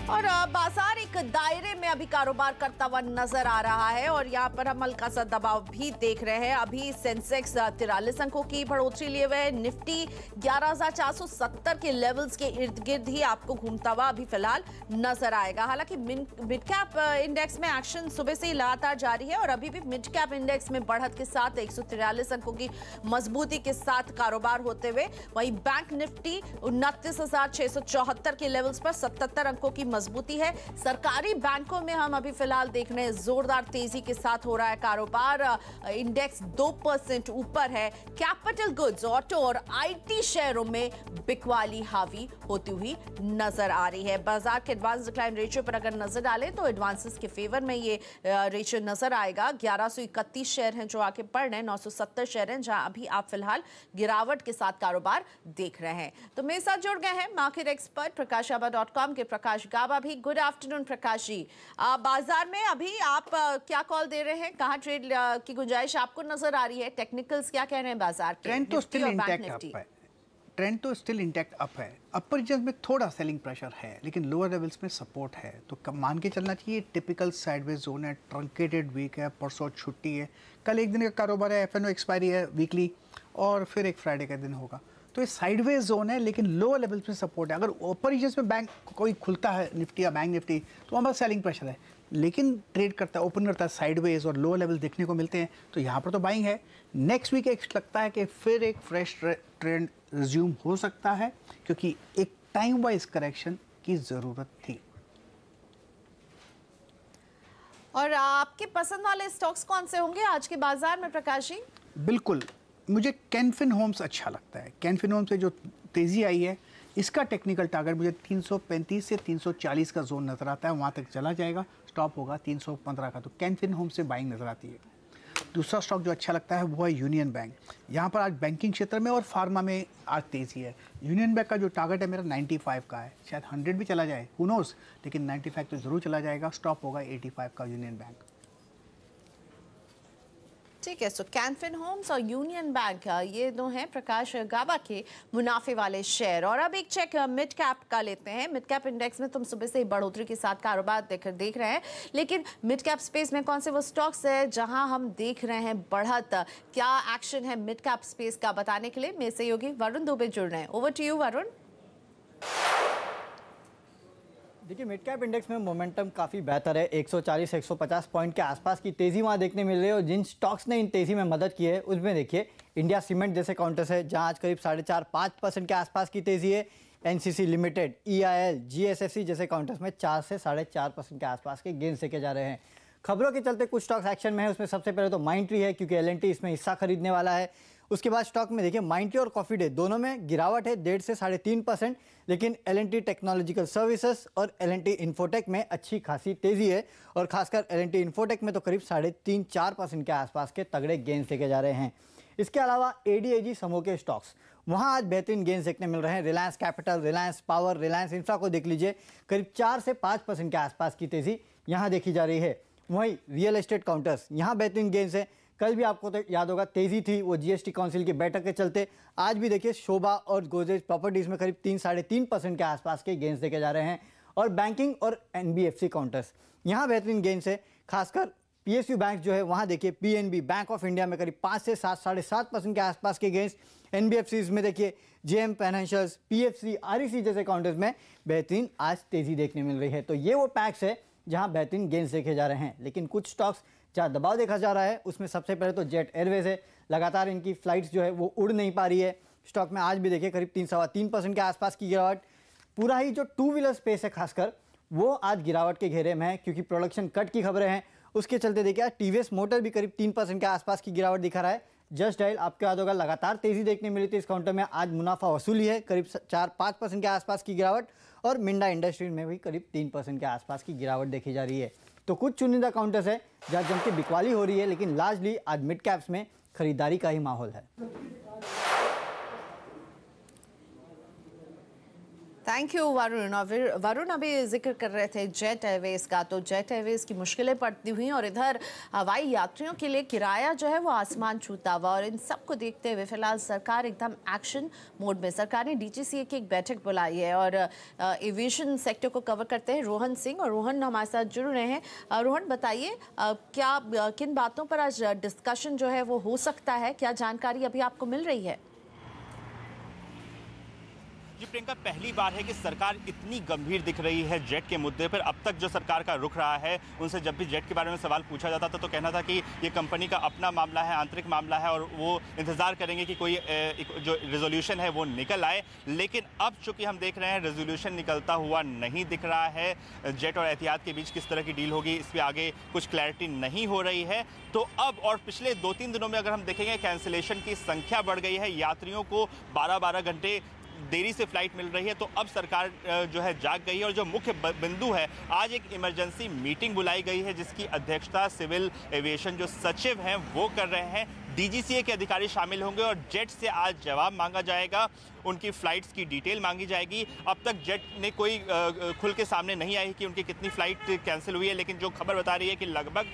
और बाजार एक दायरे में अभी कारोबार करता हुआ नजर आ रहा है और यहाँ पर हम हल्का सा दबाव भी देख रहे हैं। अभी सेंसेक्स 43 अंकों की बढ़ोतरी लिए हुए, निफ्टी 11,470 के लेवल्स के इर्द गिर्द ही आपको घूमता हुआ अभी फिलहाल नजर आएगा। हालांकि मिड कैप इंडेक्स में एक्शन सुबह से ही लगातार जारी है और अभी भी मिड कैप इंडेक्स में बढ़त के साथ 143 अंकों की मजबूती के साथ कारोबार होते हुए, वहीं बैंक निफ्टी 29,674 के लेवल्स पर 77 अंकों की मजबूती है। सरकारी बैंकों में हम अभी फिलहाल देख रहे हैं जोरदार तेजी के साथ हो रहा है कारोबार। इंडेक्स 2% ऊपर है। कैपिटल गुड्स, ऑटो और आईटी शेयरों में बिकवाली हावी होती हुई नजर आ रही है। बाजार के एडवांस डिक्लाइन रेशियो पर अगर नजर डालें तो एडवांसेस के फेवर में ये रेशियो नजर आएगा। 1131 शेयर हैं जो आके पड़ रहे हैं, 970 शेयर हैं जहां अभी आप फिलहाल गिरावट के साथ कारोबार देख रहे हैं। तो मेरे साथ जुड़ गए हैं मार्केट एक्सपर्ट प्रकाशआबा.com के प्रकाश गाबा भी। Good afternoon Prakash ji. बाजार में अभी आप क्या कॉल दे रहे हैं, कहां ट्रेड की गुंजाइश आपको नजर आ रही है? टेक्निकल्स क्या कह रहे हैं बाजार के? ट्रेंड तो स्टिल इंटैक्ट अप है। ट्रेंड तो स्टिल इंटैक्ट अप है। अपर रीजन में थोड़ा सेलिंग प्रेशर है लेकिन लोअर लेवल्स में सपोर्ट है, तो मान के चलना चाहिए टिपिकल साइडवेज जोन है। ट्रंकेटेड वीक है, परसों छुट्टी है, कल एक दिन का कारोबार है, एफएनओ एक्सपायरी है वीकली, और फिर एक फ्राइडे का दिन होगा। तो ये साइडवेज जोन है लेकिन लोअर लेवल्स में सपोर्ट है। अगर ऊपर रीजन में बैंक कोई खुलता है, निफ्टी या बैंक निफ्टी, तो वहाँ पर सेलिंग प्रेशर है, लेकिन ट्रेड करता है, ओपन करता है साइडवेज और लोअर लेवल देखने को मिलते हैं, तो यहाँ पर तो बाइंग है। नेक्स्ट वीक एक लगता है कि फिर एक फ्रेश ट्रेंड रिज्यूम हो सकता है क्योंकि एक टाइम वाइज करेक्शन की ज़रूरत थी। और आपके पसंद वाले स्टॉक्स कौन से होंगे आज के बाजार में प्रकाश जी? बिल्कुल, मुझे कैन फिन होम्स अच्छा लगता है। कैन फिन होम्स से जो तेज़ी आई है, इसका टेक्निकल टारगेट मुझे 335 से 340 का जोन नज़र आता है, वहाँ तक चला जाएगा, स्टॉप होगा 315 का। तो कैन फिन होम्स से बाइंग नज़र आती है। दूसरा स्टॉक जो अच्छा लगता है वो है यूनियन बैंक। यहाँ पर आज बैंकिंग क्षेत्र में और फार्मा में आज तेज़ी है। यूनियन बैंक का जो टारगेट है मेरा 95 का है, शायद 100 भी चला जाए, हु नोज़, लेकिन 95 तो ज़रूर चला जाएगा, स्टॉप होगा 85 का यूनियन बैंक। ठीक है, सो कैन फिन होम्स और यूनियन बैंक ये दो हैं प्रकाश गाबा के मुनाफे वाले शेयर। और अब एक चेक मिड कैप का लेते हैं। मिड कैप इंडेक्स में तुम सुबह से ही बढ़ोतरी के साथ कारोबार देख रहे हैं, लेकिन मिड कैप स्पेस में कौन से वो स्टॉक्स है जहां हम देख रहे हैं बढ़त? क्या एक्शन है मिड कैप स्पेस का, बताने के लिए मेरे सहयोगी वरुण दुबे जुड़ रहे हैं। Over to you Varun. देखिए, मिड कैप इंडेक्स में मोमेंटम काफ़ी बेहतर है। 140-150 पॉइंट के आसपास की तेज़ी वहाँ देखने मिल रही है और जिन स्टॉक्स ने इन तेज़ी में मदद की है उसमें देखिए इंडिया सीमेंट जैसे काउंटर्स है जहाँ आज करीब 4.5-5% के आसपास की तेज़ी है। एनसीसी लिमिटेड, EIL, GSFC जैसे काउंटर्स में 4 से 4.5% के आसपास के गेंस देखे जा रहे हैं। खबरों के चलते कुछ स्टॉक्स एक्शन में है, उसमें सबसे पहले तो माइंडट्री है क्योंकि L&T इसमें हिस्सा खरीदने वाला है। उसके बाद स्टॉक में देखिए माइंडट्री और कॉफी डे दोनों में गिरावट है 1.5 से 3.5%, लेकिन L&T टेक्नोलॉजिकल सर्विसेज और L&T इन्फोटेक में अच्छी खासी तेजी है और खासकर L&T इन्फोटेक में तो करीब 3.5-4% के आसपास के तगड़े गेंस देखे जा रहे हैं। इसके अलावा ADAG समूह के स्टॉक्स वहाँ आज बेहतरीन गेंस देखने मिल रहे हैं। Reliance capital, Reliance power, Reliance infra को देख लीजिए, करीब 4 से 5% के आसपास की तेजी यहाँ देखी जा रही है। वहीं रियल एस्टेट काउंटर्स यहाँ बेहतरीन गेंस है। कल भी आपको तो याद होगा तेजी थी वो GST काउंसिल की बैठक के चलते। आज भी देखिए शोभा और गोदरेज प्रॉपर्टीज में करीब 3-3.5% के आसपास के गेंस देखे जा रहे हैं। और बैंकिंग और NBFC काउंटर्स यहाँ बेहतरीन गेंस है। खासकर PSU बैंक जो है वहाँ देखिए PNB, बैंक ऑफ इंडिया में करीब 5 से 7-7.5% के आसपास के गेंस। NBFCs में देखिए JM फाइनेंशियल्स, PFC, REC जैसे काउंटर्स में बेहतरीन आज तेजी देखने मिल रही है। तो ये वो पैक्स है जहाँ बेहतरीन गेंस देखे जा रहे हैं, लेकिन कुछ स्टॉक्स जहाँ दबाव देखा जा रहा है उसमें सबसे पहले तो जेट एयरवेज है। लगातार इनकी फ्लाइट्स जो है वो उड़ नहीं पा रही है। स्टॉक में आज भी देखिए करीब 3-3.25% के आसपास की गिरावट। पूरा ही जो टू व्हीलर स्पेस है खासकर वो आज गिरावट के घेरे में है क्योंकि प्रोडक्शन कट की खबरें हैं। उसके चलते देखिए आज TVS मोटर भी करीब 3% के आसपास की गिरावट दिखा रहा है। जस्ट डायल आपको याद होगा लगातार तेजी देखने मिली थी इस काउंटर में, आज मुनाफा वसूली है करीब 4-5% के आसपास की गिरावट। और मिंडा इंडस्ट्रीज में भी करीब 3% के आसपास की गिरावट देखी जा रही है। तो कुछ चुनिंदा काउंटर्स है जहाँ जम के बिकवाली हो रही है, लेकिन लार्जली आज मिड कैप्स में खरीदारी का ही माहौल है। Thank you Varun. वरुण अभी जिक्र कर रहे थे जेट एयरवेज का, तो जेट एयरवेज की मुश्किलें पड़ती हुई और इधर हवाई यात्रियों के लिए किराया जो है वो आसमान छूता हुआ, और इन सब को देखते हुए फिलहाल सरकार एकदम एक्शन मोड में। सरकार ने डीजीसीए की एक बैठक बुलाई है और एविएशन सेक्टर को कवर करते हैं रोहन सिंह, और रोहन हमारे साथ जुड़ रहे हैं। रोहन बताइए, क्या किन बातों पर आज डिस्कशन जो है वो हो सकता है, क्या जानकारी अभी आपको मिल रही है? जी प्रियंका, पहली बार है कि सरकार इतनी गंभीर दिख रही है जेट के मुद्दे पर। अब तक जो सरकार का रुख रहा है, उनसे जब भी जेट के बारे में सवाल पूछा जाता था तो कहना था कि ये कंपनी का अपना मामला है, आंतरिक मामला है, और वो इंतजार करेंगे कि कोई जो रेजोल्यूशन है वो निकल आए। लेकिन अब चूंकि हम देख रहे हैं रेजोल्यूशन निकलता हुआ नहीं दिख रहा है, जेट और एहतियात के बीच किस तरह की डील होगी इस पर आगे कुछ क्लैरिटी नहीं हो रही है। तो अब और पिछले 2-3 दिनों में अगर हम देखेंगे, कैंसिलेशन की संख्या बढ़ गई है, यात्रियों को 12-12 घंटे देरी से फ्लाइट मिल रही है। तो अब सरकार जो है जाग गई है, और जो मुख्य बिंदु है, आज एक इमरजेंसी मीटिंग बुलाई गई है जिसकी अध्यक्षता सिविल एविएशन जो सचिव हैं वो कर रहे हैं। डीजीसीए के अधिकारी शामिल होंगे और जेट से आज जवाब मांगा जाएगा, उनकी फ्लाइट्स की डिटेल मांगी जाएगी। अब तक जेट ने कोई खुल के सामने नहीं आई कि उनकी कितनी फ्लाइट कैंसिल हुई है, लेकिन जो खबर बता रही है कि लगभग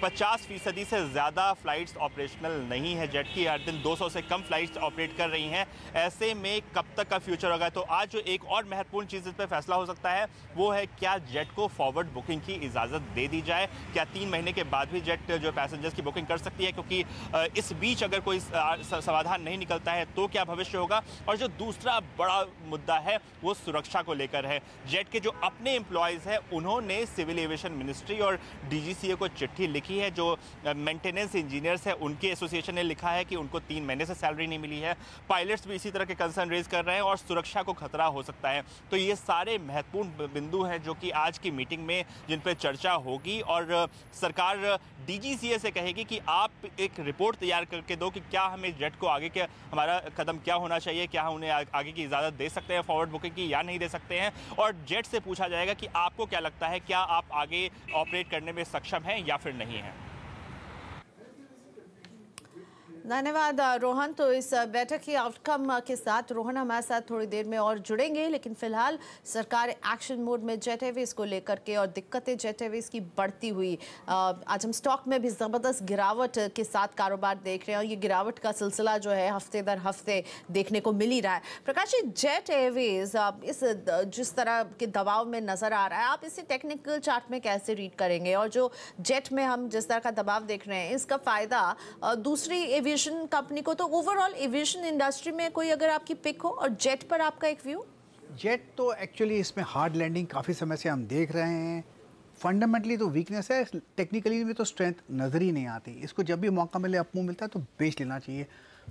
50% से ज़्यादा फ्लाइट्स ऑपरेशनल नहीं है जेट की। हर दिन 200 से कम फ्लाइट्स ऑपरेट कर रही हैं। ऐसे में कब तक का फ्यूचर होगा? तो आज जो एक और महत्वपूर्ण चीज़ इस पर फैसला हो सकता है वो है, क्या जेट को फॉरवर्ड बुकिंग की इजाज़त दे दी जाए? क्या 3 महीने के बाद भी जेट जो पैसेंजर्स की बुकिंग कर सकती है? क्योंकि इस बीच अगर कोई समाधान नहीं निकलता है तो क्या भविष्य होगा? और जो दूसरा बड़ा मुद्दा है वो सुरक्षा को लेकर है। जेट के जो अपने एम्प्लॉयज़ हैं उन्होंने सिविल एविएशन मिनिस्ट्री और डीजीसीए को चिट्ठी लिखी है। जो मेंटेनेंस इंजीनियर्स हैं उनके एसोसिएशन ने लिखा है कि उनको 3 महीने से सैलरी नहीं मिली है। पायलट्स भी इसी तरह के कंसर्न रेज कर रहे हैं और सुरक्षा को खतरा हो सकता है। तो ये सारे महत्वपूर्ण बिंदु हैं जो कि आज की मीटिंग में जिन पर चर्चा होगी, और सरकार डीजीसीए से कहेगी कि आप एक रिपोर्ट तैयार करके दो कि क्या हमें जेट को आगे के हमारा कदम क्या होना चाहिए, क्या उन्हें आगे की इजाज़त दे सकते हैं फॉरवर्ड बुकिंग की या नहीं दे सकते हैं। और जेट से पूछा जाएगा कि आपको क्या लगता है, क्या आप आगे ऑपरेट करने में सक्षम हैं या फिर नहीं हैं। धन्यवाद रोहन। तो इस बैठक की आउटकम के साथ रोहन हमारे साथ थोड़ी देर में और जुड़ेंगे, लेकिन फिलहाल सरकार एक्शन मोड में जेट एयरवेज को लेकर के, और दिक्कतें जेट एयरवेज की बढ़ती हुई, आज हम स्टॉक में भी ज़बरदस्त गिरावट के साथ कारोबार देख रहे हैं, और ये गिरावट का सिलसिला जो है हफ्ते दर हफ्ते देखने को मिल ही रहा है। प्रकाश जी, जेट एयरवेज इस जिस तरह के दबाव में नज़र आ रहा है, आप इसे टेक्निकल चार्ट में कैसे रीड करेंगे? और जो जेट में हम जिस तरह का दबाव देख रहे हैं, इसका फ़ायदा दूसरी एविएशन कंपनी को, तो ओवरऑल एविएशन इंडस्ट्री में कोई अगर आपकी पिक हो, और जेट पर आपका एक व्यू? जेट तो एक्चुअली इसमें हार्ड लैंडिंग काफ़ी समय से हम देख रहे हैं। फंडामेंटली तो वीकनेस है, टेक्निकली में तो स्ट्रेंथ नज़र ही नहीं आती। इसको जब भी मौका मिले, अपमूव मिलता है तो बेच लेना चाहिए।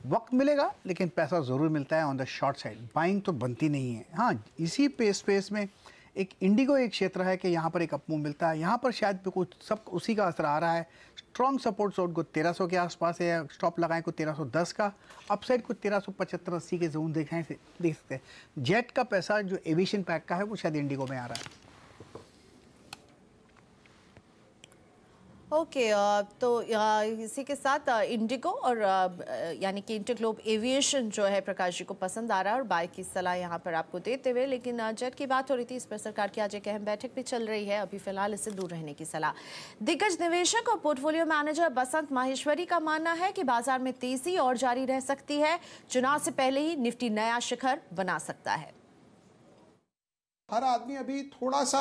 वक्त मिलेगा लेकिन पैसा ज़रूर मिलता है on the short side, buying तो बनती नहीं है। हाँ, इसी स्पेस में एक इंडिगो एक क्षेत्र है कि यहाँ पर एक अपमूव मिलता है, यहाँ पर शायद कुछ सब उसी का असर आ रहा है। स्ट्रॉन्ग सपोर्ट जोन को 1300 के आसपास है, स्टॉप लगाएं को 1310 का, अपसाइड को 1375-80 के जोन देख सकते हैं। जेट का पैसा जो एविएशन पैक का है वो शायद इंडिगो में आ रहा है। ओके, तो इसी के साथ इंडिगो और यानी कि इंटरग्लोब एविएशन जो है प्रकाश जी को पसंद आ रहा है, और बाय की सलाह यहाँ पर आपको देते हुए। लेकिन जेट की बात हो रही थी, इस पर सरकार की आज एक अहम बैठक भी चल रही है, अभी फिलहाल इससे दूर रहने की सलाह। दिग्गज निवेशक और पोर्टफोलियो मैनेजर बसंत माहेश्वरी का मानना है कि बाजार में तेजी और जारी रह सकती है। चुनाव से पहले ही निफ्टी नया शिखर बना सकता है। हर आदमी अभी थोड़ा सा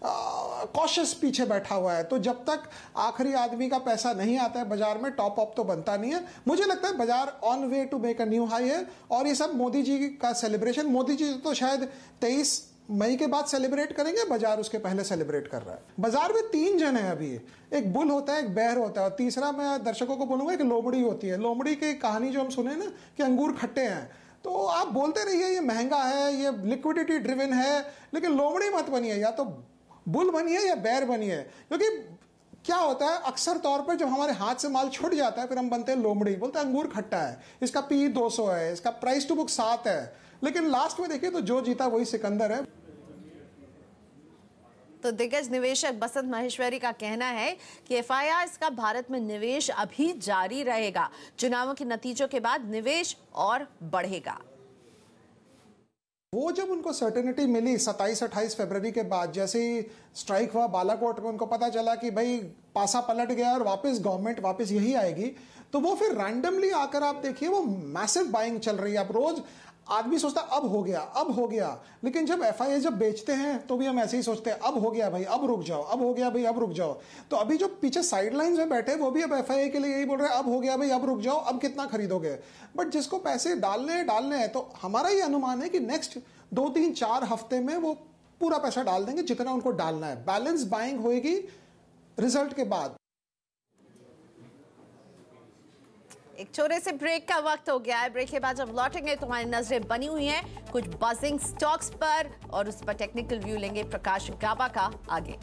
कॉशियस पीछे बैठा हुआ है, तो जब तक आखिरी आदमी का पैसा नहीं आता है बाजार में, टॉप अप तो बनता नहीं है। मुझे लगता है बाजार on way to make a new high है, और ये सब मोदी जी का सेलिब्रेशन, मोदी जी तो शायद 23 मई के बाद सेलिब्रेट करेंगे, बाजार उसके पहले सेलिब्रेट कर रहा है। बाजार में 3 जन है अभी, एक बुल होता है, एक बेयर होता है, और तीसरा मैं दर्शकों को बोलूंगा कि लोमड़ी होती है। लोमड़ी की कहानी जो हम सुने ना कि अंगूर खट्टे हैं, तो आप बोलते रहिए ये महंगा है, ये लिक्विडिटी ड्रिवन है, लेकिन लोमड़ी मत बनिए, या तो बुल बनिए या बेयर बनिए। क्योंकि क्या होता है, अक्सर तौर पर जब हमारे हाथ से माल छूट जाता है फिर हम बनते हैं लोमड़ी, बोलते हैं अंगूर खट्टा है, इसका पी 200 है, इसका प्राइस टू बुक 7 है, लेकिन लास्ट में देखिए तो जो जीता वही सिकंदर है। तो दिग्गज निवेशक बसंत माहेश्वरी का कहना है कि एफआईआई का भारत में निवेश अभी जारी रहेगा, चुनावों के नतीजों के बाद निवेश और बढ़ेगा। वो जब उनको सर्टेनिटी मिली 27-28 फरवरी के बाद, जैसे ही स्ट्राइक हुआ बालाकोट में, उनको पता चला कि भाई पासा पलट गया और वापस गवर्नमेंट वापस यही आएगी, तो वो फिर रैंडमली आकर आप देखिए वो मैसिव बाइंग चल रही है। अब रोज आदमी सोचता अब हो गया, अब हो गया, लेकिन जब एफआईए जब बेचते हैं तो भी हम ऐसे ही सोचते हैं अब हो गया भाई, अब रुक जाओ, अब हो गया भाई, अब रुक जाओ। तो अभी जो पीछे साइडलाइंस में बैठे वो भी अब एफआईए के लिए यही बोल रहे हैं अब हो गया भाई, अब रुक जाओ, अब कितना खरीदोगे। बट जिसको पैसे डालने हैं, तो हमारा ये अनुमान है कि नेक्स्ट 2-3-4 हफ्ते में वो पूरा पैसा डाल देंगे जितना उनको डालना है। बैलेंस बाइंग होगी रिजल्ट के बाद। एक छोटे से ब्रेक का वक्त हो गया है। ब्रेक के बाद जब लौटेंगे तो हमारी नजरें बनी हुई हैं कुछ बजिंग स्टॉक्स पर और उस पर टेक्निकल व्यू लेंगे प्रकाश गाबा का आगे।